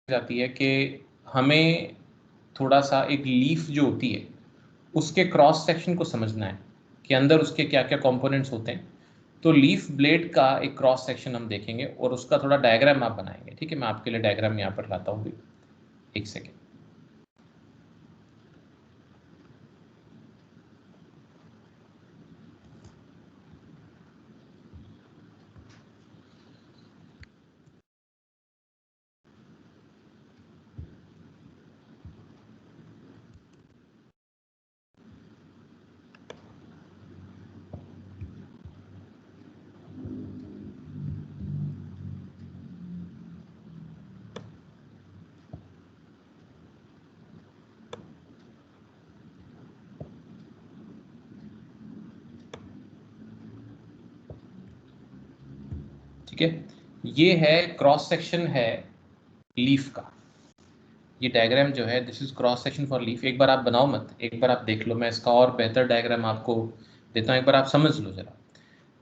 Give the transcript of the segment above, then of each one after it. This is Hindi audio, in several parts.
जाती है कि हमें थोड़ा सा एक लीफ जो होती है उसके क्रॉस सेक्शन को समझना है कि अंदर उसके क्या क्या कंपोनेंट्स होते हैं। तो लीफ ब्लेड का एक क्रॉस सेक्शन हम देखेंगे और उसका थोड़ा डायग्राम आप बनाएंगे। ठीक है, मैं आपके लिए डायग्राम यहाँ पर लाता हूँ भी, एक सेकेंड। ठीक है, ये है क्रॉस सेक्शन है लीफ का। ये डायग्राम जो है this is cross section for leaf. एक बार आप बनाओ मत, एक बार आप देख लो, मैं इसका और बेहतर डायग्राम आपको देता हूँ, एक बार आप समझ लो जरा।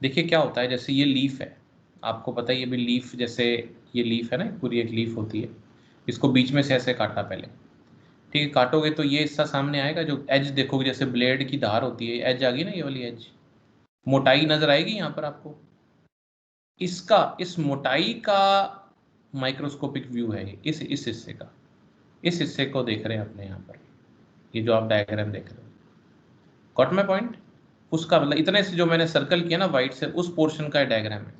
देखिए क्या होता है, जैसे ये लीफ है, आपको पता है ये भी लीफ, जैसे ये लीफ है ना, पूरी एक लीफ होती है। इसको बीच में से ऐसे काटा पहले, ठीक है, काटोगे तो ये हिस्सा सामने आएगा, जो एज देखोगे जैसे ब्लेड की धार होती है, एज आ गई ना, ये वाली एज, मोटाई नजर आएगी यहाँ पर आपको। इसका इस मोटाई का माइक्रोस्कोपिक व्यू है ये, इस हिस्से का, इस हिस्से को देख रहे हैं अपने यहाँ पर, ये जो आप डायग्राम देख रहे हो, गॉट माय पॉइंट। उसका मतलब इतने से जो मैंने सर्कल किया ना वाइट से, उस पोर्शन का डायग्राम है।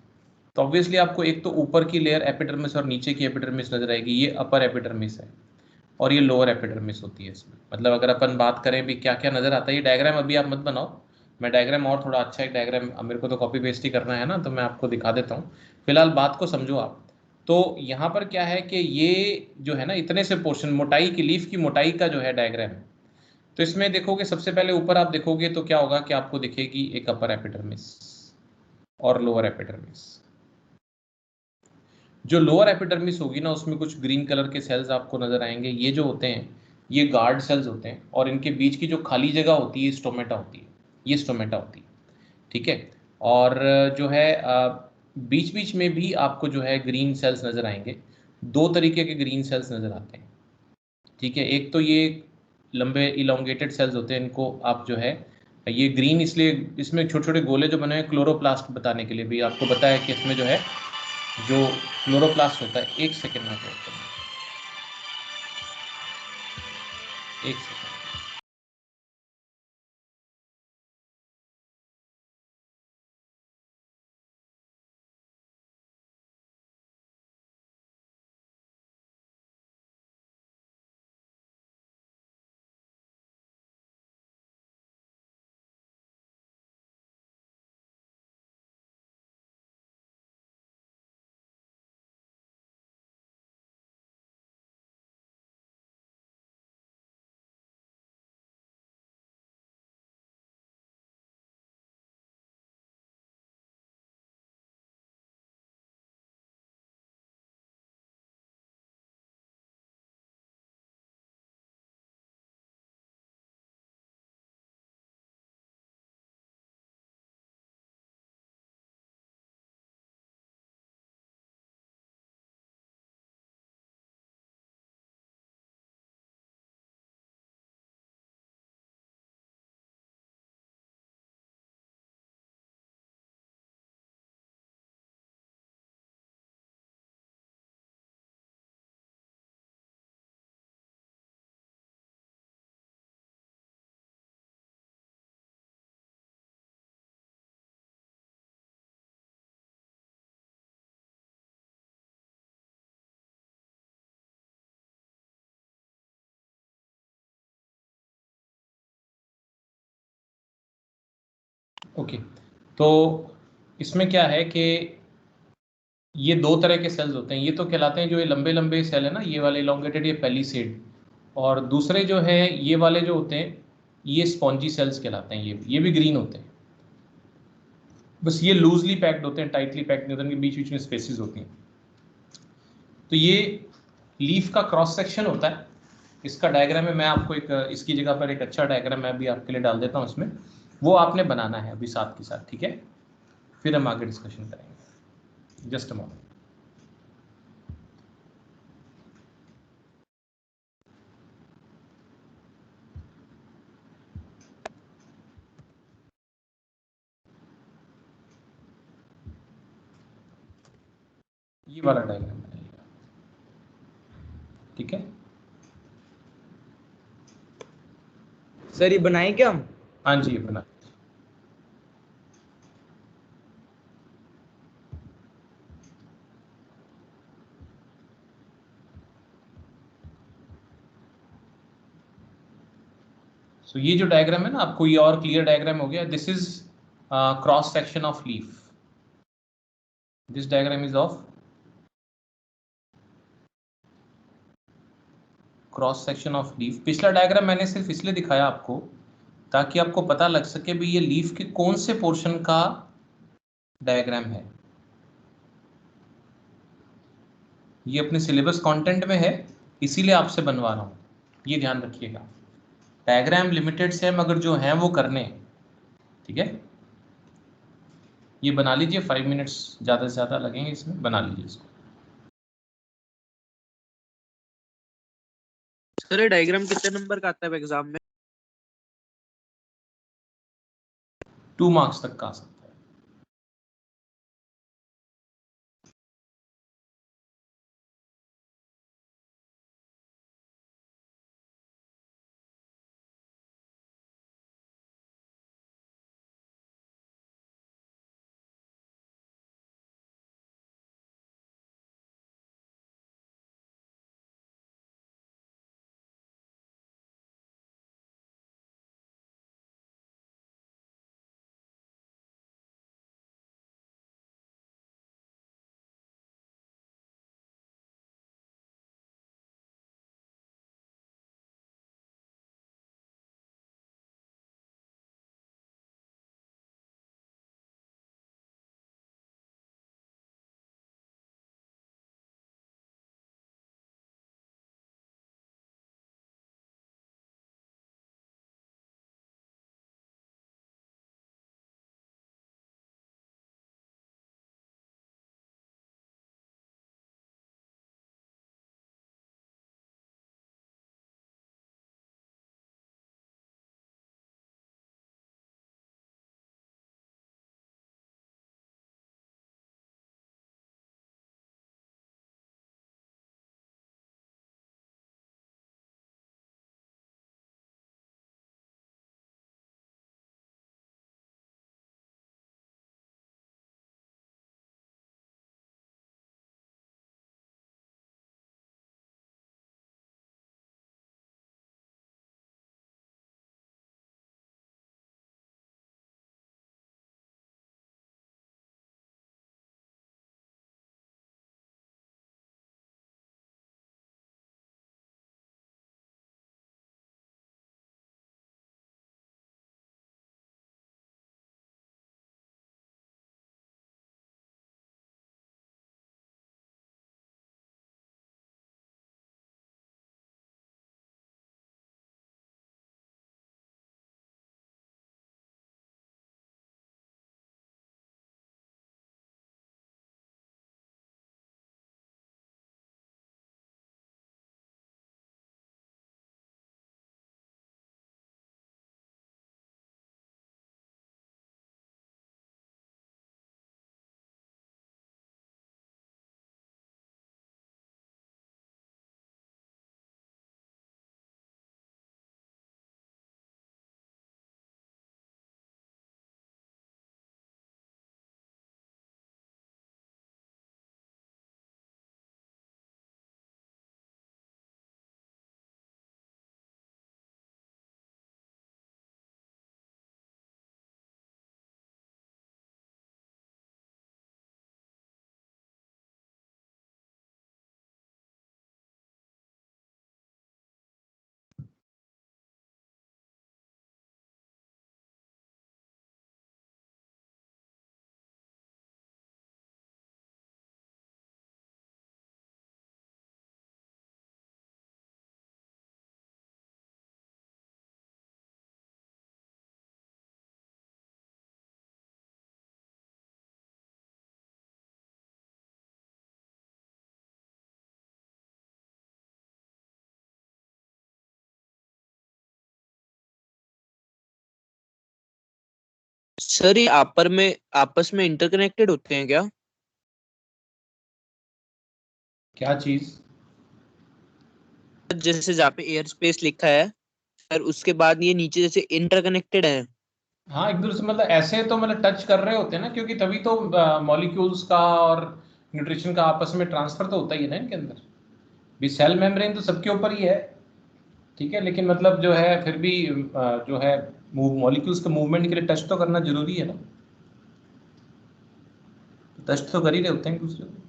तो ऑब्वियसली आपको एक तो ऊपर की लेयर एपिडर्मिस और नीचे की एपिडर्मिस नजर आएगी, ये अपर एपिडर्मिस है और ये लोअर एपिडर्मिस होती है इसमें। मतलब अगर अपन बात करें भी क्या क्या नजर आता है, ये डायग्राम अभी आप मत बनाओ, मैं डायग्राम और थोड़ा अच्छा एक डायग्राम, मेरे को तो कॉपी पेस्ट ही करना है ना, तो मैं आपको दिखा देता हूँ। फिलहाल बात को समझो आप। तो यहाँ पर क्या है कि ये जो है ना, इतने से पोर्शन मोटाई की, लीफ की मोटाई का जो है डायग्राम है। तो इसमें देखोगे सबसे पहले ऊपर आप देखोगे तो क्या होगा कि आपको दिखेगी एक अपर एपिडर्मिस और लोअर एपिडर्मिस। जो लोअर एपिडर्मिस होगी ना, उसमें कुछ ग्रीन कलर के सेल्स आपको नजर आएंगे, ये जो होते हैं ये गार्ड सेल्स होते हैं, और इनके बीच की जो खाली जगह होती है स्टोमेटा होती है, ये स्टोमेटा होती है। ठीक है, और जो है बीच बीच में भी आपको जो है ग्रीन सेल्स नजर आएंगे। दो तरीके के ग्रीन सेल्स नजर आते हैं। ठीक है, एक तो ये लंबे इलोंगेटेड सेल्स होते हैं, इनको आप जो है, ये ग्रीन इसलिए, इसमें छोटे छोटे गोले जो बने हैं क्लोरोप्लास्ट बताने के लिए भी, आपको बताया कि इसमें जो है जो क्लोरोप्लास्ट होता है, एक सेकेंड में वेट करना, एक सेकेंड। ओके, तो इसमें क्या है कि ये दो तरह के सेल्स होते हैं। ये तो कहलाते हैं, जो ये लंबे लंबे सेल है ना, ये वाले इलोंगेटेड, ये पेलिसेड। और दूसरे जो है ये वाले जो होते हैं, ये स्पॉन्जी सेल्स कहलाते हैं। ये भी ग्रीन होते हैं, बस ये लूजली पैक्ड होते हैं, टाइटली पैक्ड नहीं होते, इनके बीच बीच में स्पेसिस होती हैं। तो ये लीफ का क्रॉस सेक्शन होता है, इसका डायग्राम है। मैं आपको एक इसकी जगह पर एक अच्छा डायग्राम मैं भी आपके लिए डाल देता हूँ इसमें, वो आपने बनाना है अभी साथ के साथ। ठीक है, फिर हम आगे डिस्कशन करेंगे। Just a moment. ये वाला डायग्राम बनाइएगा, ठीक है। सर ये बनाए क्या हम? हाँ जी, ये बना। सो ये जो डायग्राम है ना, आपको ये और क्लियर डायग्राम हो गया। This is cross section of leaf. This diagram is of cross section of leaf. पिछला डायग्राम मैंने सिर्फ इसलिए दिखाया आपको ताकि आपको पता लग सके भी ये लीफ के कौन से पोर्शन का डायग्राम है। ये अपने सिलेबस कंटेंट में है, इसीलिए आपसे बनवा रहा हूँ, ये ध्यान रखिएगा। डायग्राम लिमिटेड से हम अगर जो हैं वो करने, ठीक है। ये बना लीजिए, 5 मिनट्स ज़्यादा से ज़्यादा लगेंगे इसमें, बना लीजिए इसको। सर ये डायग्राम कितने नंबर का आता है एग्जाम में? 2 मार्क्स तक का आ सकता है। सर ये आपस में इंटरकनेक्टेड होते हैं क्या? क्या चीज? जैसे जहाँ पे एयर स्पेस लिखा है और उसके बाद ये नीचे जैसे इंटरकनेक्टेड है। हाँ, एक दूसरे से मतलब ऐसे तो मतलब टच कर रहे होते हैं ना, क्योंकि तभी तो मॉलिक्यूल्स का और न्यूट्रिशन का आपस में ट्रांसफर तो होता ही है ना इनके अंदर भी। सेल मेम्ब्रेन तो सबके ऊपर ही है, ठीक है, लेकिन मतलब जो है फिर भी जो है मॉलिक्यूल्स के मूवमेंट के लिए टच तो करना जरूरी है ना, टच तो कर ही रहे होते हैं एक दूसरे को।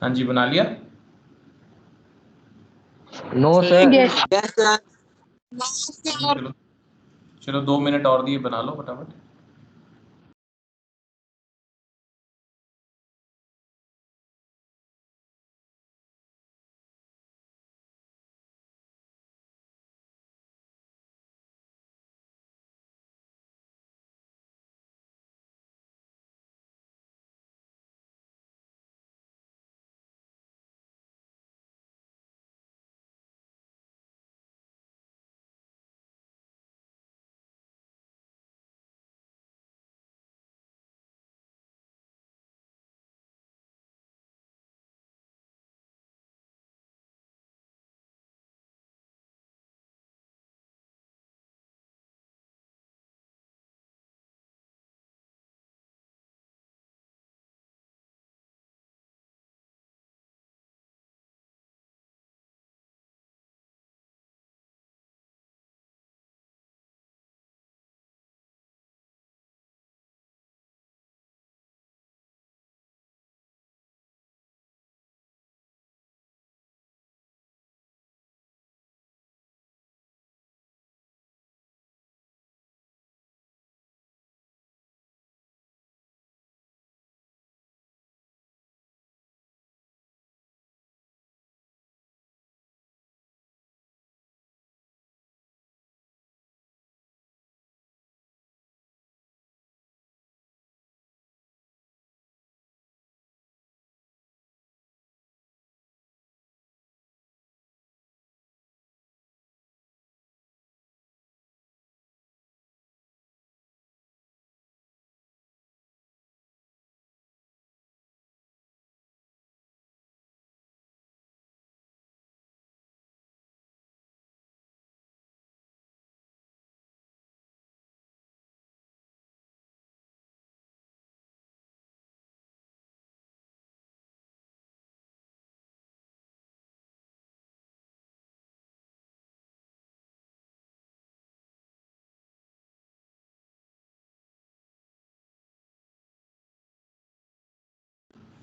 हाँ जी, बना लिया। No sir sir. एक चलो चलो, 2 मिनट और दिए, बना लो फटाफट।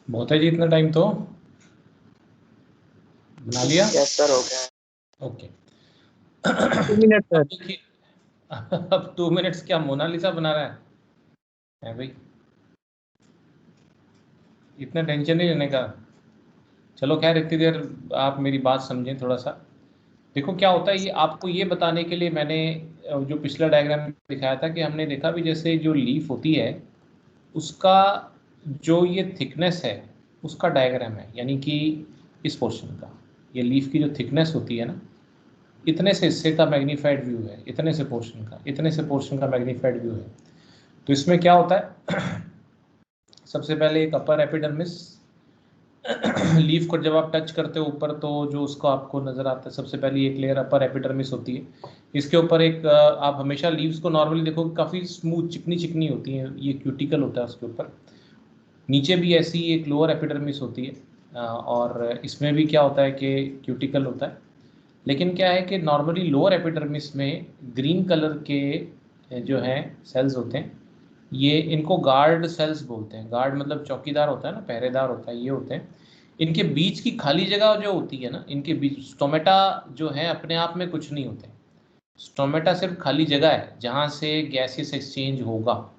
बहुत है जी, इतना टाइम तो बना लिया। यस सर हो गया। ओके। 2 मिनट अब सर। देखिए, अब 2 मिनट्स क्या मोनालिसा बना रहा है भाई, इतना टेंशन नहीं लेने का। चलो खैर, इतनी देर आप मेरी बात समझें थोड़ा सा। देखो क्या होता है, ये आपको ये बताने के लिए मैंने जो पिछला डायग्राम दिखाया था कि हमने देखा भी जैसे जो लीफ होती है उसका जो ये थिकनेस है उसका डायग्राम है, यानी कि इस पोर्शन का, ये लीफ की जो थिकनेस होती है ना, इतने से हिस्से का मैग्नीफाइड व्यू है, इतने से पोर्शन का, इतने से पोर्शन का मैग्नीफाइड व्यू है। तो इसमें क्या होता है सबसे पहले एक अपर एपिडर्मिस लीफ को जब आप टच करते हो ऊपर तो जो उसको आपको नज़र आता है, सबसे पहले एक लेयर अपर एपिडर्मिस होती है। इसके ऊपर एक आप हमेशा लीव्स को नॉर्मली देखो काफ़ी स्मूथ चिकनी चिकनी होती हैं, ये क्यूटिकल होता है उसके ऊपर। नीचे भी ऐसी एक लोअर एपिडर्मिस होती है, और इसमें भी क्या होता है कि क्यूटिकल होता है। लेकिन क्या है कि नॉर्मली लोअर एपिडर्मिस में ग्रीन कलर के जो हैं सेल्स होते हैं, ये इनको गार्ड सेल्स बोलते हैं। गार्ड मतलब चौकीदार होता है ना, पहरेदार होता है, ये होते हैं। इनके बीच की खाली जगह जो होती है ना, इनके बीच स्टोमेटा जो है अपने आप में कुछ नहीं होते। स्टोमेटा सिर्फ खाली जगह है जहाँ से गैसेस एक्सचेंज होगा,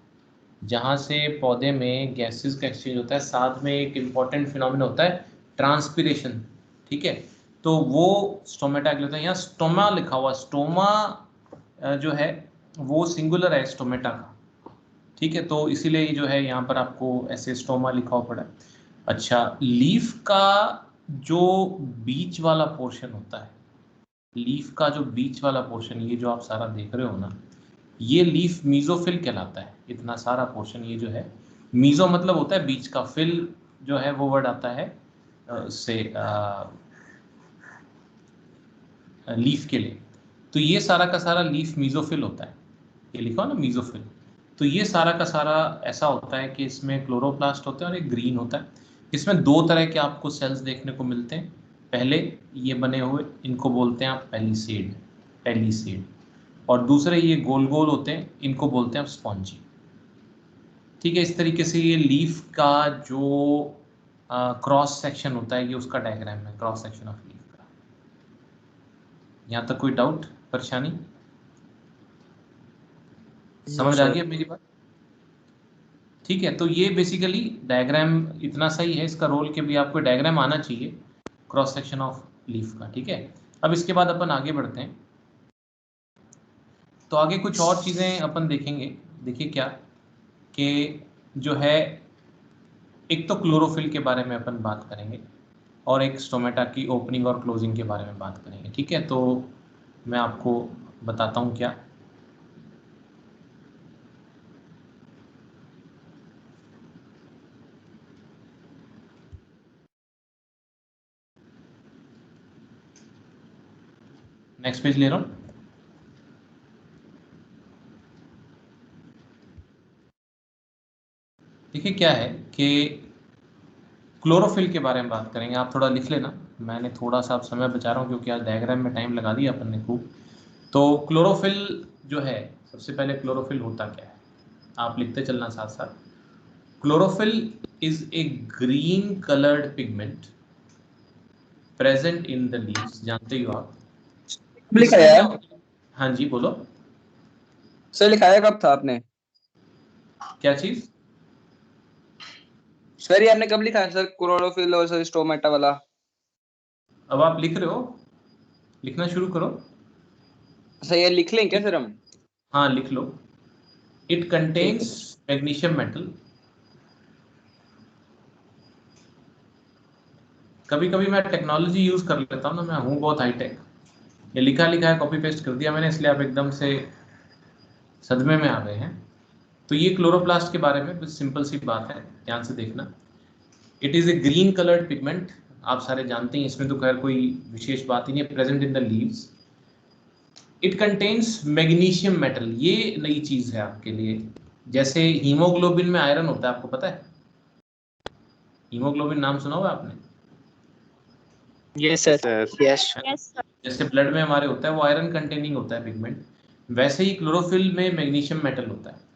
जहाँ से पौधे में गैसेस का एक्सचेंज होता है। साथ में एक इम्पॉर्टेंट फिनोमिना होता है ट्रांसपिरेशन, ठीक है। तो वो स्टोमेटा के लिए होता है। यहाँ स्टोमा लिखा हुआ, स्टोमा जो है वो सिंगुलर है स्टोमेटा का, ठीक है। तो इसीलिए जो है यहाँ पर आपको ऐसे स्टोमा लिखा हुआ पड़ा है। अच्छा, लीफ का जो बीच वाला पोर्शन होता है, लीफ का जो बीच वाला पोर्शन, ये जो आप सारा देख रहे हो ना, ये लीफ मीजोफिल कहलाता है। इतना सारा पोर्शन ये जो है, मीजो मतलब होता है बीच का, फिल जो है वो वर्ड आता है से लीफ के लिए। तो ये सारा का सारा लीफ मीजोफिल होता है, ये लिखा हो ना मीजोफिल। तो ये सारा का सारा ऐसा होता है कि इसमें क्लोरोप्लास्ट होते हैं और एक ग्रीन होता है। इसमें दो तरह के आपको सेल्स देखने को मिलते हैं। पहले ये बने हुए, इनको बोलते हैं आप पेलिसेड, पेलिसेड। और दूसरे ये गोल गोल होते हैं, इनको बोलते हैं आप स्पॉन्जी, ठीक है। इस तरीके से ये लीफ का जो क्रॉस सेक्शन होता है, ये उसका डायग्राम है, क्रॉस सेक्शन ऑफ लीफ का। यहाँ तक कोई डाउट, परेशानी, नो समझ आ सर। गई अब मेरी बात? ठीक है। तो ये बेसिकली डायग्राम इतना सही है, इसका रोल के भी आपको डायग्राम आना चाहिए क्रॉस सेक्शन ऑफ लीफ का, ठीक है। अब इसके बाद अपन आगे बढ़ते हैं। तो आगे कुछ और चीज़ें अपन देखेंगे। देखिए क्या कि जो है, एक तो क्लोरोफिल के बारे में अपन बात करेंगे, और एक स्टोमेटा की ओपनिंग और क्लोजिंग के बारे में बात करेंगे, ठीक है। तो मैं आपको बताता हूँ क्या। नेक्स्ट पेज ले रहा हूँ। देखिए क्या है कि क्लोरोफिल के बारे में बात करेंगे। आप थोड़ा लिख लेना, मैंने थोड़ा सा आप समय बचा रहा हूँ क्योंकि आज डायग्राम में टाइम लगा दिया अपन ने खूब। तो क्लोरोफिल जो है, सबसे पहले क्लोरोफिल होता क्या है, आप लिखते चलना साथ साथ। Chlorophyll is a green coloured pigment present in the leaves, जानते ही हो आप। लिखा इसमें क्या है होता है? हाँ जी बोलो। सर, लिखाया कब था आपने? क्या चीज? सर ये आपने कब लिखा है सर, क्लोरोफिल और सर स्टोमेटा वाला? अब आप लिख रहे हो, लिखना शुरू करो। सर ये लिख लें क्या सर हम? हाँ लिख लो। इट ठीक कंटेन्स है। Magnesium metal. कभी कभी मैं टेक्नोलॉजी यूज कर लेता हूँ ना, मैं हूँ बहुत हाईटेक। ये लिखा लिखा है कॉपी पेस्ट कर दिया मैंने, इसलिए आप एकदम से सदमे में आ गए हैं। तो ये क्लोरोप्लास्ट के बारे में सिंपल सी बात है, ध्यान से देखना। It is a green coloured pigment, आप सारे जानते हैं, इसमें तो खैर कोई विशेष बात ही नहीं है। Present in the leaves. It contains magnesium metal, ये नई चीज है आपके लिए। जैसे हीमोग्लोबिन में आयरन होता है, आपको पता है? हीमोग्लोबिन नाम सुना होगा आपने? Yes sir. यस। जैसे ब्लड में हमारे होता है, वो आयरन कंटेनिंग होता है पिगमेंट, वैसे ही क्लोरोफिल में मैग्नीशियम मेटल होता है।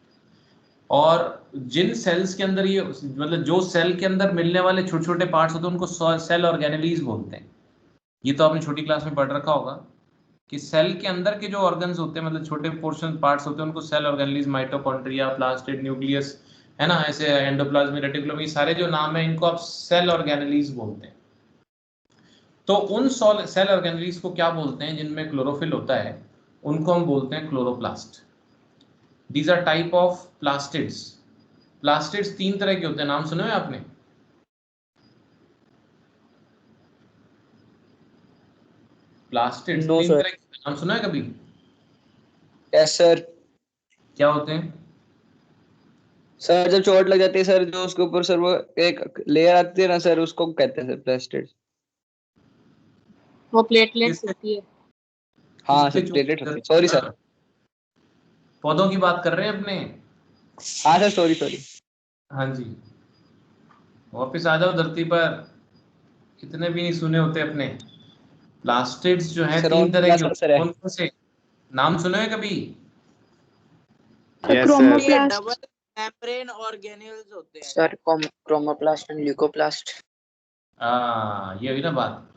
और जिन सेल्स के अंदर ये, मतलब जो सेल के अंदर मिलने वाले छोटे छोटे पार्ट्स होते हैं, उनको सेल ऑर्गेनेलीज बोलते हैं। ये तो आपने छोटी क्लास में पढ़ रखा होगा कि सेल के अंदर के जो ऑर्गन्स होते हैं, मतलब छोटे पोर्शन पार्ट्स होते हैं, उनको cell organelles, mitochondria, plastid, nucleus, है ना, ऐसे एंडोप्लाज्म, रेटिकुलम, ये सारे जो नाम है इनको आप सेल ऑर्गेनेलीज बोलते हैं। तो उन सेल ऑर्गेनेलीज को क्या बोलते हैं जिनमें क्लोरोफिल होता है, उनको हम बोलते हैं chloroplast. These are type of plastids. Plastids तीन तरह के होते हैं, नाम सुने हैं आपने? प्लास्टिड्स नो तीन सर। तरह के, नाम सुना है कभी? Yes sir. क्या होते हैं? सर जब चोट लग जाती है सर, जो उसके ऊपर सर वो एक लेयर आती है ना सर, उसको कहते हैं सर प्लास्टिड। वो प्लेटलेट्स होती है। हाँ किस पे सर, चोट प्लेटेट लग होती है, रही सॉरी है? सर। पौधों की बात कर रहे हैं अपने। हाँ सर, सॉरी सॉरी। हाँ जी, वापिस आ जाओ धरती पर। कितने भी नहीं सुने होते अपने। प्लास्टिड्स जो है सर और 3 तरह के क्लास होते सर हैं। है। कौन कौन से नाम सुने हैं कभी? तो यस सर। ये क्रोमोप्लास्ट। डबल मेम्ब्रेन ऑर्गेनेल्स होते हैं। Sir chromoplast and leucoplast. ये हुई ना बात।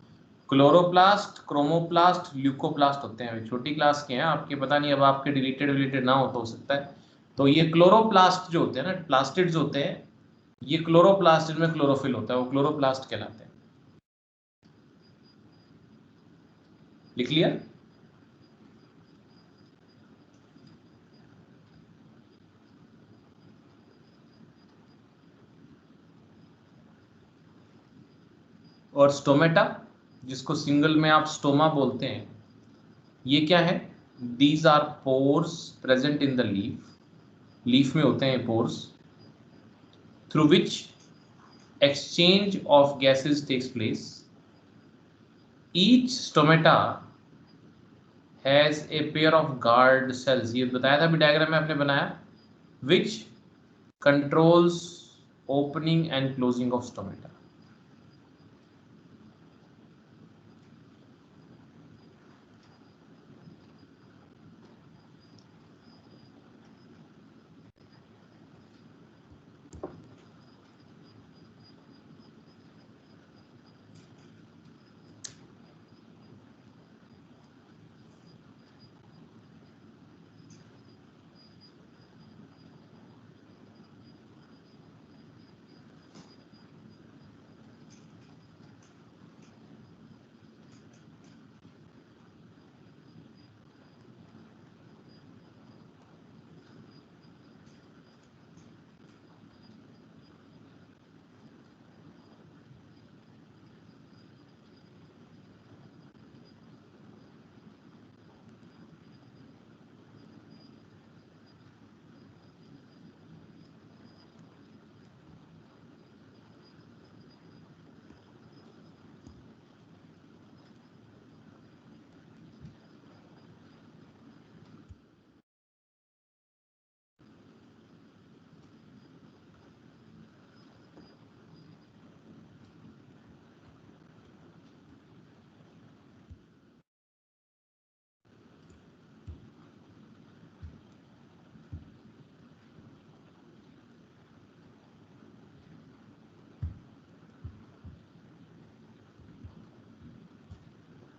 क्लोरोप्लास्ट, क्रोमोप्लास्ट, ल्यूकोप्लास्ट होते हैं। छोटी क्लास के हैं आपके, पता नहीं अब आपके डिलीटेड ना हो तो सकता है। तो ये क्लोरोप्लास्ट जो होते हैं ना, प्लास्टिड्स होते हैं, ये क्लोरोप्लास्ट, जिनमें क्लोरोफिल होता है, वो क्लोरोप्लास्ट कहलाते हैं। लिख लिया? और स्टोमेटा, जिसको सिंगल में आप स्टोमा बोलते हैं, ये क्या है? These are pores present in the leaf. Leaf में होते हैं pores, through which exchange of gases takes place. Each stomata has a pair of guard cells, ये बताया था अभी डायग्राम में आपने बनाया, which controls opening and closing of stomata.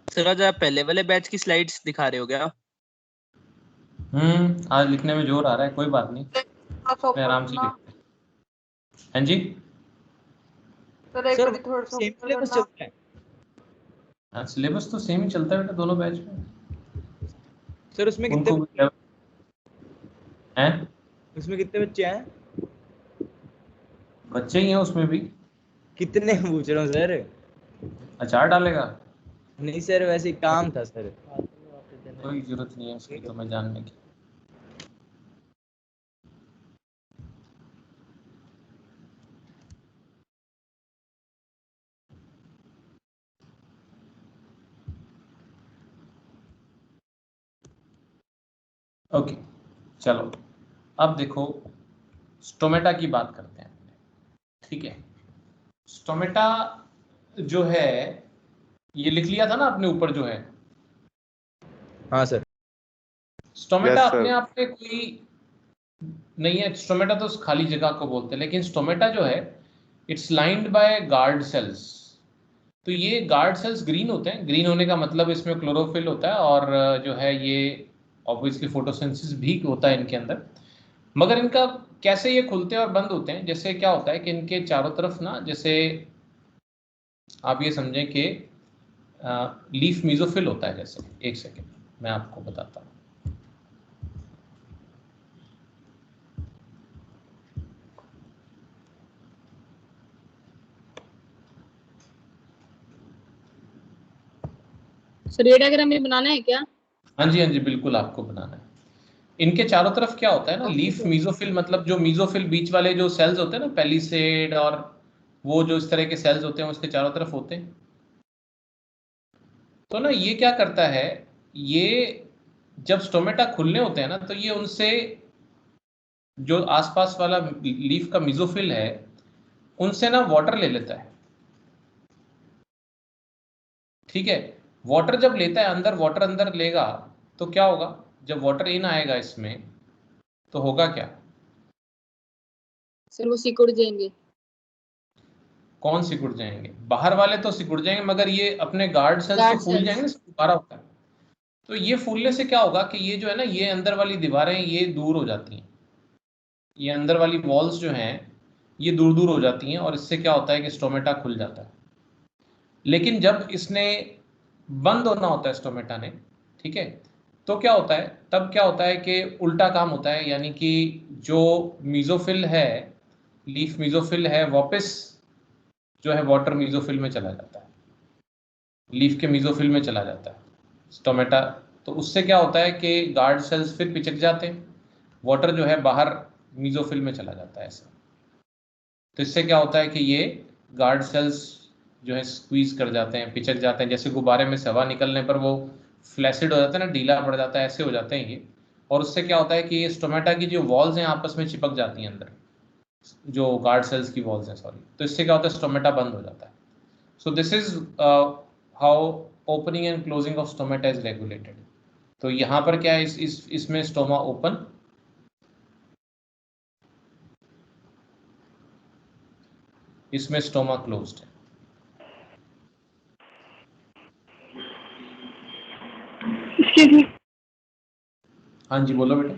Sir आज आप पहले वाले बैच की स्लाइड्स दिखा रहे हो क्या? आज लिखने में जोर आ रहा है, कोई बात नहीं, मैं आराम से लिखते हैं। हाँ जी, सर सेम सिलेबस चलता है। सिलेबस तो सेम ही चलता है बेटा दोनों बैच में। सर उसमें उनको कितने हैं? उसमें कितने बच्चे हैं? बच्चे ही हैं उसमें भी। कितने पूछ रहा हूँ सर। अचार डालेगा? नहीं सर, वैसे ही काम था सर। कोई जरूरत नहीं है उसकी तो मैं जानने की। ओके चलो, अब देखो स्टोमेटा की बात करते हैं। ठीक है, स्टोमेटा जो है, ये लिख लिया था ना आपने ऊपर जो है। हाँ सर। Stomata Yes, sir. अपने आप में कोई नहीं है। स्टोमेटा तो उस खाली जगह को बोलते हैं, लेकिन स्टोमेटा जो है it's lined by guard cells. तो ये गार्ड सेल्स ग्रीन होते हैं। ग्रीन होने का मतलब इसमें क्लोरोफिल होता है, और जो है ये ऑब्वियसली फोटोसिंथेसिस भी होता है इनके अंदर। मगर इनका कैसे ये खुलते हैं और बंद होते हैं, जैसे क्या होता है कि इनके चारों तरफ ना, जैसे आप ये समझें कि लीफ मीजोफिल होता है। जैसे एक सेकेंड मैं आपको बताता हूँ। सर ये डायग्राम भी बनाना है क्या? हाँ जी बिल्कुल आपको बनाना है। इनके चारों तरफ क्या होता है ना, लीफ मीजोफिल, मतलब जो मीजोफिल बीच वाले जो सेल्स होते हैं ना, पेलिसेड और वो जो इस तरह के सेल्स होते हैं उसके चारों तरफ होते हैं। तो ना ये क्या करता है, ये जब स्टोमेटा खुलने होते हैं ना, तो ये उनसे जो आसपास वाला लीफ का मीजोफिल है उनसे ना वाटर ले लेता है। ठीक है, वाटर जब लेता है, अंदर वाटर अंदर लेगा तो क्या होगा, जब वाटर इन आएगा इसमें तो होगा क्या? सर वो सिकुड़ जाएंगे। कौन सिकुड़ जाएंगे? बाहर वाले तो सिकुड़ जाएंगे, मगर ये अपने गार्ड सेल्स तो गार्ड फूल जाएंगे ना, गुब्बारा होता है। तो ये फूलने से क्या होगा कि ये जो है ना, ये अंदर वाली दीवारें ये दूर हो जाती हैं, ये अंदर वाली वॉल्स जो हैं ये दूर दूर हो जाती हैं, और इससे क्या होता है कि स्टोमेटा खुल जाता है। लेकिन जब इसने बंद होना होता है स्टोमेटा ने, ठीक है, तो क्या होता है, तब क्या होता है कि उल्टा काम होता है, यानी कि जो मीजोफिल है, लीफ मीजोफिल है, वापस जो है वाटर मीजोफिल में चला जाता है, लीफ के मीजोफिल में चला जाता है स्टोमेटा। तो उससे क्या होता है कि गार्ड सेल्स फिर पिचक जाते हैं, वाटर जो है बाहर मीजोफिल में चला जाता है ऐसे। तो इससे क्या होता है कि ये गार्ड सेल्स जो है स्क्वीज कर जाते हैं, पिचक जाते हैं, जैसे गुब्बारे में से हवा निकलने पर वो फ्लैसिड हो जाता है ना, ढीला पड़ जाता है, ऐसे हो जाते हैं ये। और उससे क्या होता है कि ये स्टोमेटा की जो वॉल्स हैं आपस में चिपक जाती हैं अंदर, जो गार्ड सेल्स की वॉल्स हैं, सॉरी। तो इससे क्या होता है, स्टोमेटा बंद हो जाता है। So this is how opening and closing of stomata is regulated. तो यहाँ पर क्या है, इसमें स्टोमा ओपन, इसमें स्टोमा क्लोज्ड है। हाँ जी बोलो बेटा।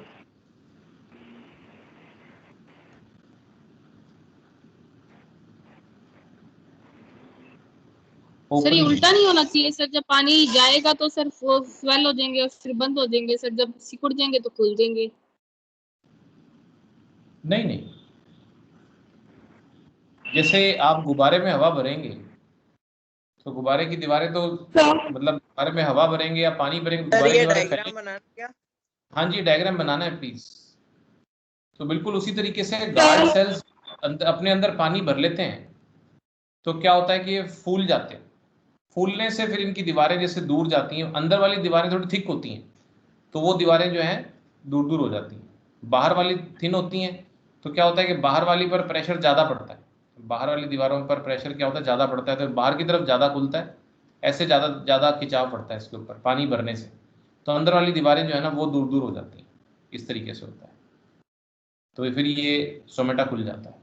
सर ये ओपनिंग उल्टा नहीं होना चाहिए सर, जब पानी जाएगा तो सर वो स्वेल हो जाएंगे और फिर बंद हो जाएंगे सर, जब सिकुड़ जाएंगे तो खुल जाएंगे। नहीं नहीं, जैसे आप गुब्बारे में हवा भरेंगे तो गुब्बारे की दीवारें तो मतलब गुब्बारे में हवा भरेंगे या पानी भरेंगे, सर गुब्बारे की ये दीवारें डायग्राम फैलेंगी। बनाना क्या? हाँ जी, डायग्राम बनाना है प्लीज। तो बिल्कुल उसी तरीके से गार्ड सेल्स अपने अंदर पानी भर लेते हैं, तो क्या होता है कि ये फूल जाते हैं, फूलने से फिर इनकी दीवारें जैसे दूर जाती हैं, अंदर वाली दीवारें थोड़ी थिक होती हैं, तो वो दीवारें जो हैं दूर दूर हो जाती हैं, बाहर वाली थिन होती हैं। तो क्या होता है कि बाहर वाली पर प्रेशर ज़्यादा पड़ता है, बाहर वाली दीवारों पर प्रेशर क्या होता है, ज़्यादा पड़ता है, तो बाहर की तरफ ज़्यादा खुलता है, ऐसे ज़्यादा ज़्यादा खिंचाव पड़ता है इसके ऊपर पानी भरने से, तो अंदर वाली दीवारें जो है ना वो दूर दूर हो जाती हैं, इस तरीके से होता है। तो फिर ये स्टोमेटा खुल जाता है।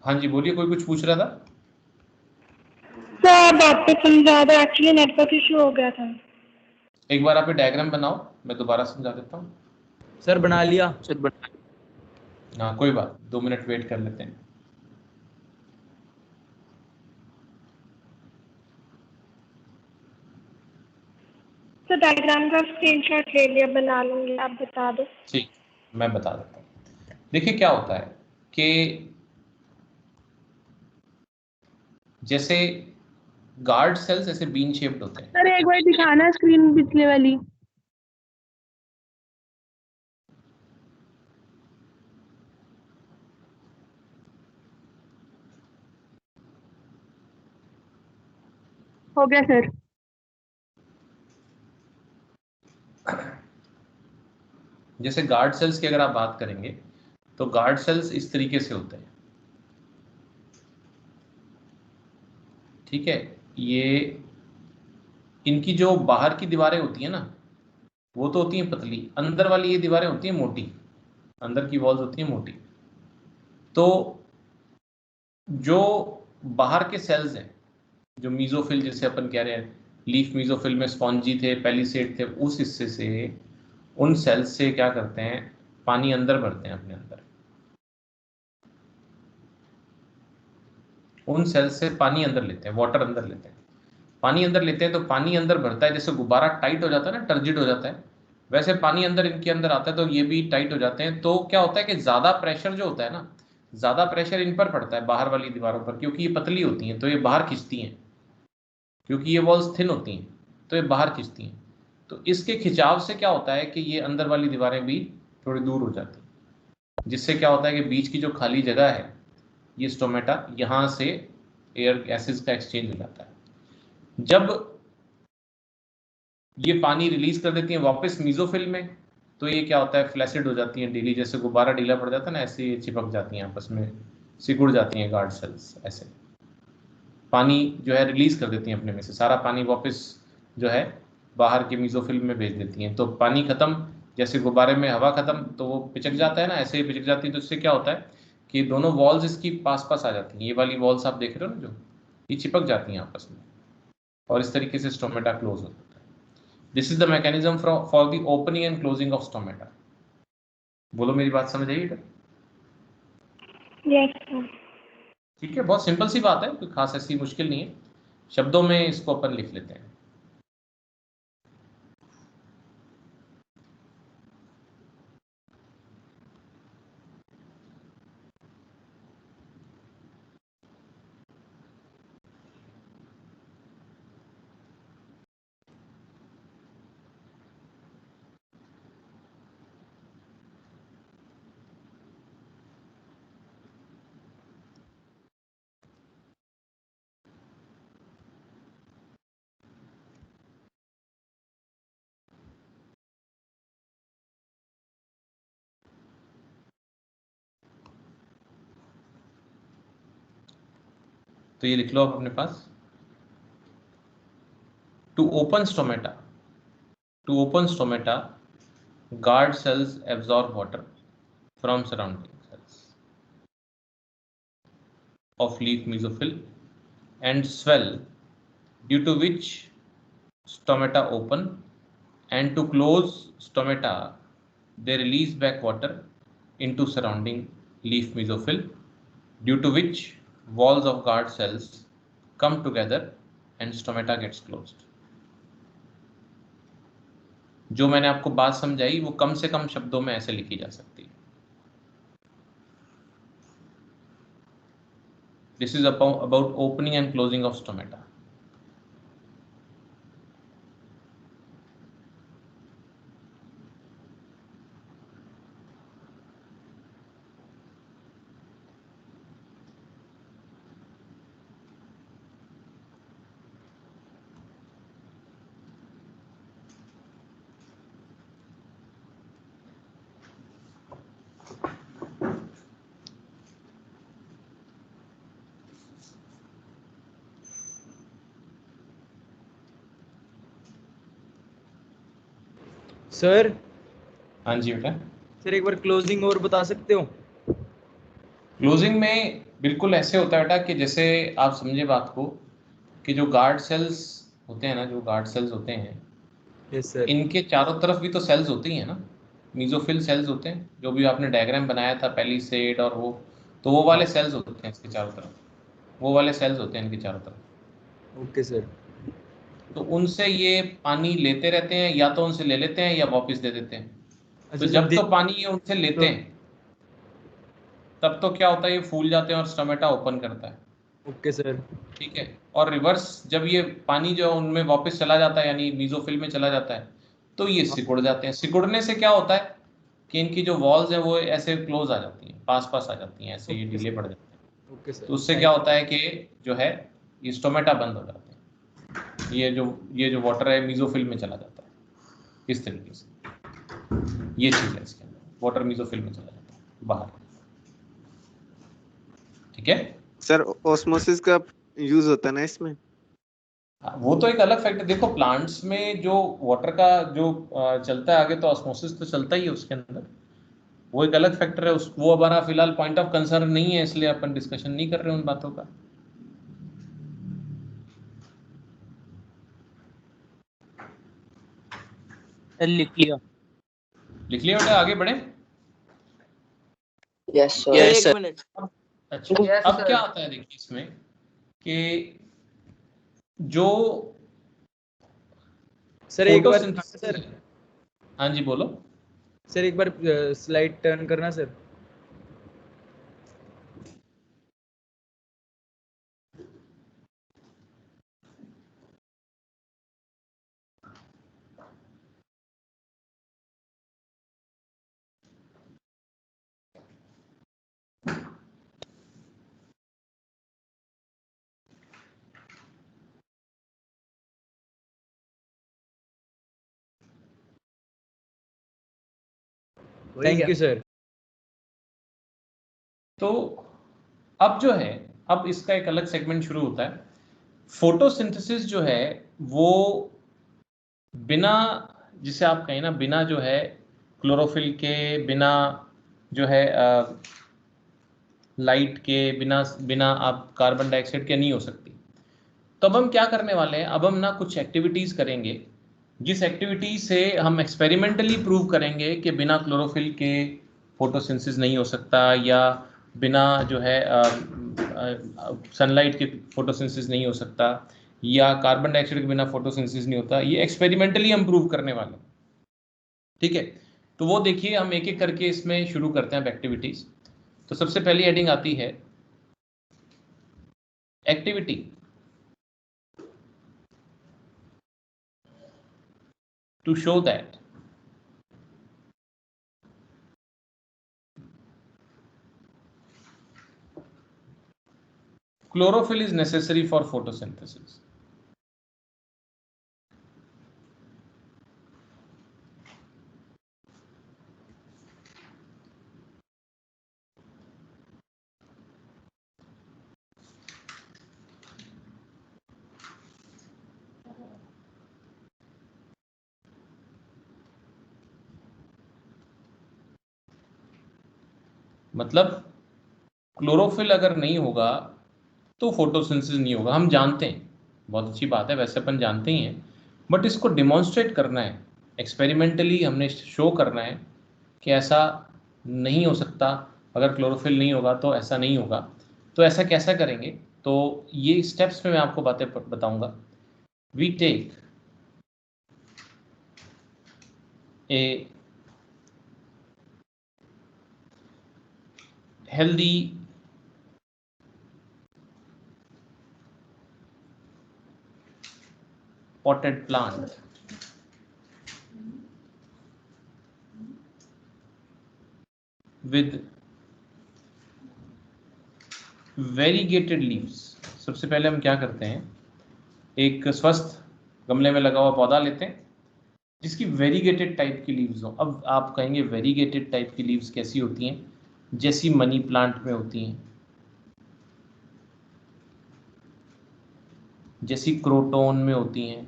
हाँ जी बोलिए, कोई कुछ पूछ रहा था? सर बात पे समझा दो, एक्चुअली नेटवर्क इशू हो गया था। एक बार आप डायग्राम बनाओ, मैं दोबारा समझा देता हूँ। सर बना लिया। सर बना। हाँ कोई बात, 2 मिनट वेट कर लेते हैं। सर डायग्राम का स्क्रीनशॉट ले लिया, बना लूंगी, आप बता दो। ठीक, मैं बता देता हूँ। देखिए क्या होता है कि जैसे गार्ड सेल्स ऐसे बीन शेप्ड होते हैं। सर एक बार दिखाना स्क्रीन पिछले वाली। हो गया सर। जैसे गार्ड सेल्स की अगर आप बात करेंगे तो गार्ड सेल्स इस तरीके से होते हैं, ठीक है। ये इनकी जो बाहर की दीवारें होती हैं ना वो तो होती हैं पतली, अंदर वाली ये दीवारें होती हैं मोटी, अंदर की वॉल्स होती हैं मोटी। तो जो बाहर के सेल्स हैं, जो मीजोफिल जिसे अपन कह रहे हैं, लीफ मीजोफिल में स्पॉन्जी थे, पेलिसेड थे, उस हिस्से से उन सेल्स से क्या करते हैं, पानी अंदर भरते हैं अपने अंदर, उन सेल्स से पानी अंदर लेते हैं, वाटर अंदर लेते हैं, पानी अंदर लेते हैं। तो पानी अंदर भरता है, जैसे गुब्बारा टाइट हो जाता है ना, टर्जिड हो जाता है, वैसे पानी अंदर इनके अंदर आता है, तो ये भी टाइट हो जाते हैं। तो क्या होता है कि ज़्यादा प्रेशर जो होता है ना, ज़्यादा प्रेशर इन पर पड़ता है बाहर वाली दीवारों पर, क्योंकि ये पतली होती हैं तो ये बाहर खींचती हैं, क्योंकि ये वॉल्स थिन होती हैं तो ये बाहर खींचती हैं। तो इसके खिंचाव से क्या होता है कि ये अंदर वाली दीवारें भी थोड़ी दूर हो जाती हैं, जिससे क्या होता है कि बीच की जो खाली जगह है ये स्टोमेटा, यहाँ से एयर गैसेस का एक्सचेंज हो जाता है। जब ये पानी रिलीज कर देती है वापस मीजोफिल में, तो ये क्या होता है, फ्लैसिड हो जाती हैं, ढीली, जैसे गुब्बारा ढीला पड़ जाता है ना, ऐसे ये चिपक जाती हैं आपस में, सिकुड़ जाती हैं गार्ड सेल्स। ऐसे पानी जो है रिलीज कर देती हैं अपने में से, सारा पानी वापस जो है बाहर के मीजोफिल में भेज देती हैं। तो पानी खत्म, जैसे गुब्बारे में हवा खत्म तो वो पिचक जाता है ना, ऐसे ही पिचक जाती है। तो इससे क्या होता है कि दोनों वॉल्स इसकी पास पास आ जाती हैं, ये वाली वॉल्स आप देख रहे हो ना जो, ये चिपक जाती हैं आपस में, और इस तरीके से स्टोमेटा क्लोज हो जाता है। This is the mechanism for the opening and closing of stomata. बोलो मेरी बात समझ आई बेटा? Yes sir. ठीक है, बहुत सिंपल सी बात है, कोई खास ऐसी मुश्किल नहीं है, शब्दों में इसको अपन लिख लेते हैं। तो ये लिख लो आप अपने पास, to open stomata, guard cells absorb water from surrounding cells of leaf mesophyll and swell, due to which stomata open, and to close stomata they release back water into surrounding leaf mesophyll, due to which walls of guard cells come together and stomata gets closed. जो मैंने आपको बात समझाई वो कम से कम शब्दों में ऐसे लिखी जा सकती है। This is about opening and closing of stomata. Sir हाँ जी बेटा। सर एक बार क्लोजिंग और बता सकते हो? क्लोजिंग में बिल्कुल ऐसे होता है बेटा कि जैसे आप समझे बात को, कि जो गार्ड सेल्स होते हैं ना, जो गार्ड सेल्स होते हैं, यस सर। इनके चारों तरफ भी तो सेल्स होती हैं ना, मीजोफिल सेल्स होते हैं, जो भी आपने डायग्राम बनाया था पेलिसेड और वो, तो वो वाले सेल्स होते हैं इसके चारों तरफ, वो वाले सेल्स होते हैं इनके चारों तरफ। Okay sir. तो उनसे ये पानी लेते रहते हैं, या तो उनसे ले लेते हैं या वापस दे देते हैं। तो जब तो पानी ये उनसे लेते हैं तब तो क्या होता है, ये फूल जाते हैं और स्टोमेटा ओपन करता है। Okay sir. ठीक है, और रिवर्स जब ये पानी जो उनमें वापस चला जाता है, यानी मीजोफिल में चला जाता है, तो ये सिकुड़ जाते हैं। सिकुड़ने से क्या होता है कि इनकी जो वॉल्स हैं वो ऐसे क्लोज आ जाती हैं, पास पास आ जाती हैं, ऐसे ये ढीले पड़ जाते हैं। Okay sir. तो उससे क्या होता है कि जो है ये स्टोमेटा बंद हो जाते हैं, ये जो वाटर है मीजोफिल में चला जाता है, इस तरीके से ये चीज है इसके अंदर, वाटर मीजोफिल में चला जाता है बाहर। ठीक है सर, ऑस्मोसिस का यूज होता है ना इसमें? वो तो एक अलग फैक्टर, देखो प्लांट्स में जो वाटर का जो चलता है आगे, तो ऑस्मोसिस तो चलता ही है उसके अंदर, वो एक अलग फैक्टर है। उस वो हमारा फिलहाल पॉइंट ऑफ कंसर्न नहीं है, इसलिए अपन डिस्कशन नहीं कर रहे उन बातों का। लिख लिया। लिख लिया बेटा, आगे बढ़े। Yes, sir. Yes, sir. एक मिनट। अच्छा, अब क्या आता है देखिए इसमें कि जो सर एक बार फोटोसिंथेसिस सर है। हाँ जी बोलो। सर एक बार स्लाइड टर्न करना सर। Thank you sir. तो अब जो है, अब इसका एक अलग सेगमेंट शुरू होता है। फोटोसिंथेसिस जो है वो बिना, जिसे आप कहें ना, बिना जो है क्लोरोफिल के, बिना जो है लाइट के, बिना आप कार्बन डाइऑक्साइड के नहीं हो सकती। तो अब हम क्या करने वाले हैं, अब हम ना कुछ एक्टिविटीज करेंगे जिस एक्टिविटी से हम एक्सपेरिमेंटली प्रूव करेंगे कि बिना क्लोरोफिल के फोटोसिंथेसिस नहीं हो सकता, या बिना जो है सनलाइट के फोटोसिंथेसिस नहीं हो सकता, या कार्बन डाइऑक्साइड के बिना फोटोसिंथेसिस नहीं होता। ये एक्सपेरिमेंटली हम प्रूव करने वाले हैं, ठीक है। तो वो देखिए, हम एक एक करके इसमें शुरू करते हैं एक्टिविटीज। तो सबसे पहली हेडिंग आती है activity. To show that chlorophyll is necessary for photosynthesis. मतलब क्लोरोफिल अगर नहीं होगा तो फोटोसिंथेसिस नहीं होगा। हम जानते हैं, बहुत अच्छी बात है, वैसे अपन जानते ही हैं, बट इसको डिमॉन्स्ट्रेट करना है, एक्सपेरिमेंटली हमने शो करना है कि ऐसा नहीं हो सकता, अगर क्लोरोफिल नहीं होगा तो ऐसा नहीं होगा। तो ऐसा कैसा करेंगे, तो ये स्टेप्स में मैं आपको बातें बताऊंगा। We take a healthy potted plant with variegated leaves। सबसे पहले हम क्या करते हैं, एक स्वस्थ गमले में लगा हुआ पौधा लेते हैं जिसकी वेरीगेटेड टाइप की लीव्स हो। अब आप कहेंगे वेरीगेटेड टाइप की लीव्स कैसी होती हैं? जैसी मनी प्लांट में होती हैं, जैसी क्रोटोन में होती हैं,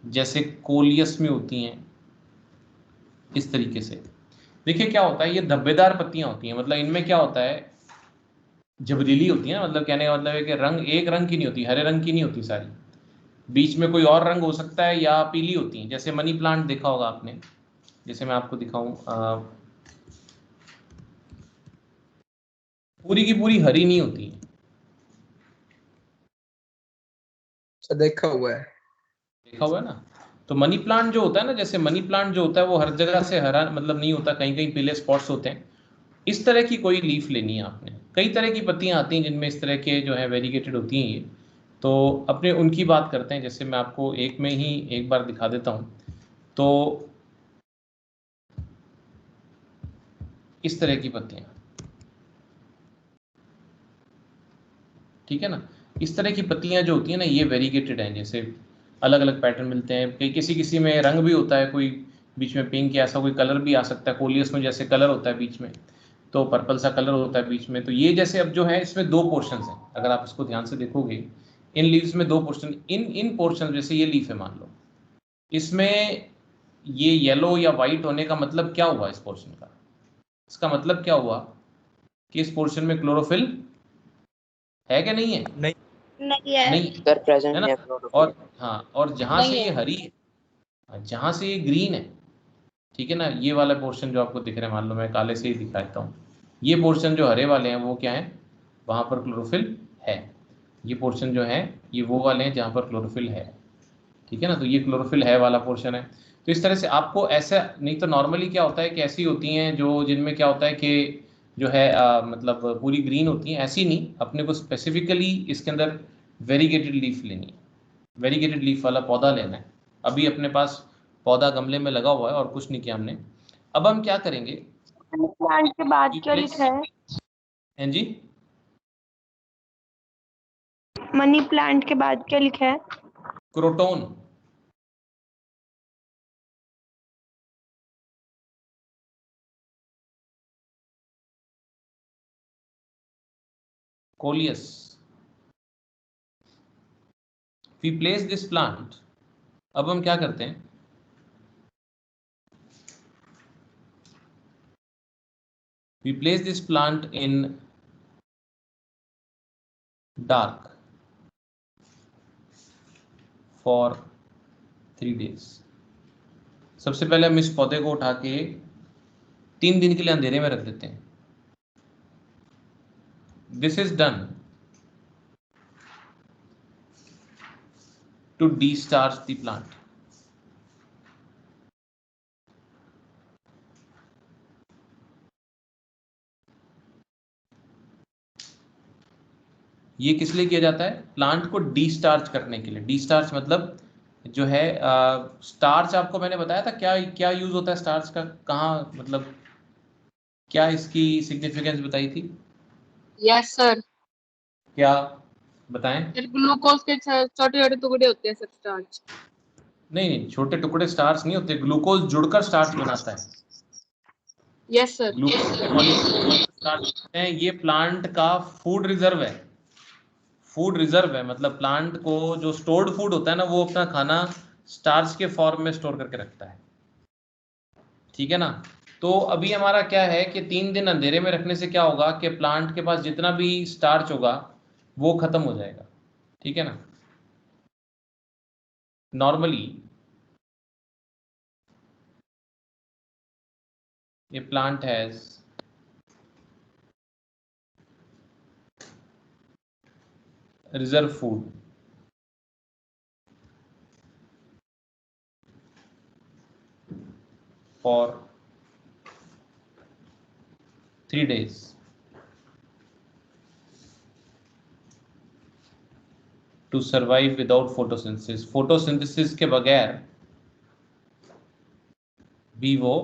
जैसे कोलियस में होती हैं, इस तरीके से। देखिए क्या होता है, ये धब्बेदार पत्तियां होती हैं, मतलब इनमें क्या होता है, जबरीली होती है, मतलब कहने का मतलब है कि रंग एक रंग की नहीं होती, हरे रंग की नहीं होती सारी, बीच में कोई और रंग हो सकता है, या पीली होती हैं। जैसे मनी प्लांट देखा होगा आपने, जैसे मैं आपको दिखाऊं, पूरी की पूरी हरी नहीं होती है। देखा हुआ है, देखा हुआ है ना। तो मनी प्लांट जो होता है ना, जैसे मनी प्लांट जो होता है वो हर जगह से हरा मतलब नहीं होता, कहीं कहीं पीले स्पॉट्स होते हैं। इस तरह की कोई लीफ लेनी है आपने। कई तरह की पत्तियां आती हैं जिनमें इस तरह के जो है वेरीगेटेड होती हैं ये। तो अपने उनकी बात करते हैं, जैसे मैं आपको एक में ही एक बार दिखा देता हूँ। तो इस तरह की पत्तियां, ठीक है ना, इस तरह की पत्तियां जो होती हैं ना, ये वेरीगेटेड हैं। जैसे अलग अलग पैटर्न मिलते हैं, कई किसी में रंग भी होता है, कोई बीच में पिंक या ऐसा कोई कलर भी आ सकता है। कोलियस में जैसे कलर होता है बीच में, तो पर्पल सा कलर होता है बीच में। तो ये जैसे अब जो है इसमें दो पोर्शंस हैं, अगर आप इसको ध्यान से देखोगे, इन लीव्स में दो पोर्शन, इन पोर्शन, जैसे ये लीफ है मान लो, इसमें ये येलो या वाइट होने का मतलब क्या हुआ इस पोर्शन का? इसका मतलब क्या हुआ कि इस पोर्शन में क्लोरोफिल है कि नहीं है? नहीं है। नहीं सर प्रेजेंट है ना। है और हाँ, और जहां नहीं से ये है। हरी है, जहां से ये ग्रीन है, ठीक है ना, ये वाला पोर्शन जो आपको दिख रहा है, मान लो मैं काले से ही दिखाता हूँ, ये पोर्शन जो हरे वाले हैं वो क्या है, वहां पर क्लोरोफिल है। ये पोर्शन जो है ये वो वाले हैं जहां पर क्लोरोफिल है, ठीक है ना। तो ये क्लोरोफिल है वाला पोर्शन है। तो इस तरह से आपको ऐसा नहीं, तो नॉर्मली क्या होता है कि ऐसी होती हैं जो जिनमें क्या होता है कि जो है मतलब पूरी ग्रीन होती हैं, ऐसी नहीं। अपने को स्पेसिफिकली इसके अंदर वेरीगेटेड लीफ लेनी है, वेरीगेटेड लीफ वाला पौधा लेना है। अभी अपने पास पौधा गमले में लगा हुआ है और कुछ नहीं किया हमने। अब हम क्या करेंगे, प्लांट के बाद क्या लिखा है? हैं जी, मनी प्लांट के बाद क्या लिखा है? Croton. Coleus, we place this plant. अब हम क्या करते हैं, we place this plant in dark for 3 days। सबसे पहले हम इस पौधे को उठा के 3 दिन के लिए अंधेरे में रख देते हैं। This is done to destarch the plant. ये किस लिए किया जाता है, प्लांट को डिस्टार्च करने के लिए। डिस्टार्च मतलब जो है स्टार्च, आपको मैंने बताया था क्या क्या यूज होता है स्टार्च का, कहाँ, मतलब क्या इसकी सिग्निफिकेंस बताई थी। Yes sir. क्या बताएं। सर ग्लूकोज के छोटे छोटे टुकड़े होते हैं सर स्टार्च। नहीं, छोटे टुकड़े स्टार्च नहीं होते, ग्लूकोज जुड़कर स्टार्च बनाता है। Yes sir. ग्लूकोज ये प्लांट का फूड रिजर्व है। फूड रिजर्व है मतलब प्लांट को जो स्टोर्ड फूड होता है ना, वो अपना खाना स्टार्च के फॉर्म में स्टोर करके रखता है। ठीक है ना। तो अभी हमारा क्या है कि 3 दिन अंधेरे में रखने से क्या होगा कि प्लांट के पास जितना भी स्टार्च होगा वो खत्म हो जाएगा। ठीक है ना। नॉर्मली ये plant has reserve food for 3 days to survive without photosynthesis। Photosynthesis के बगैर भी वो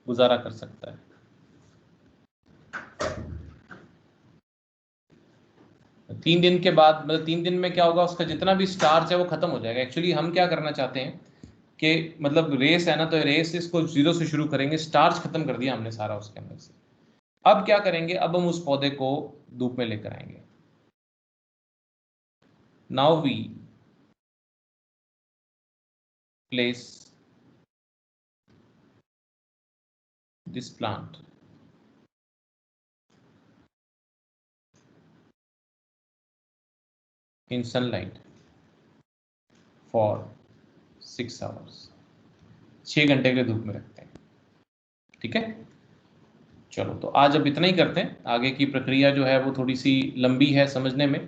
गुजारा कर सकता है। 3 दिन के बाद, मतलब 3 दिन में क्या होगा, उसका जितना भी स्टार्च है वो खत्म हो जाएगा। एक्चुअली हम क्या करना चाहते हैं कि मतलब रेस है ना, तो रेस इसको 0 से शुरू करेंगे, स्टार्च खत्म कर दिया हमने सारा उसके अंदर से। अब क्या करेंगे, अब हम उस पौधे को धूप में लेकर आएंगे। Now we place this plant in sunlight for 6 hours। 6 घंटे के लिए धूप में रखते हैं। ठीक है। चलो तो आज अब इतना ही करते हैं। आगे की प्रक्रिया जो है वो थोड़ी सी लंबी है समझने में।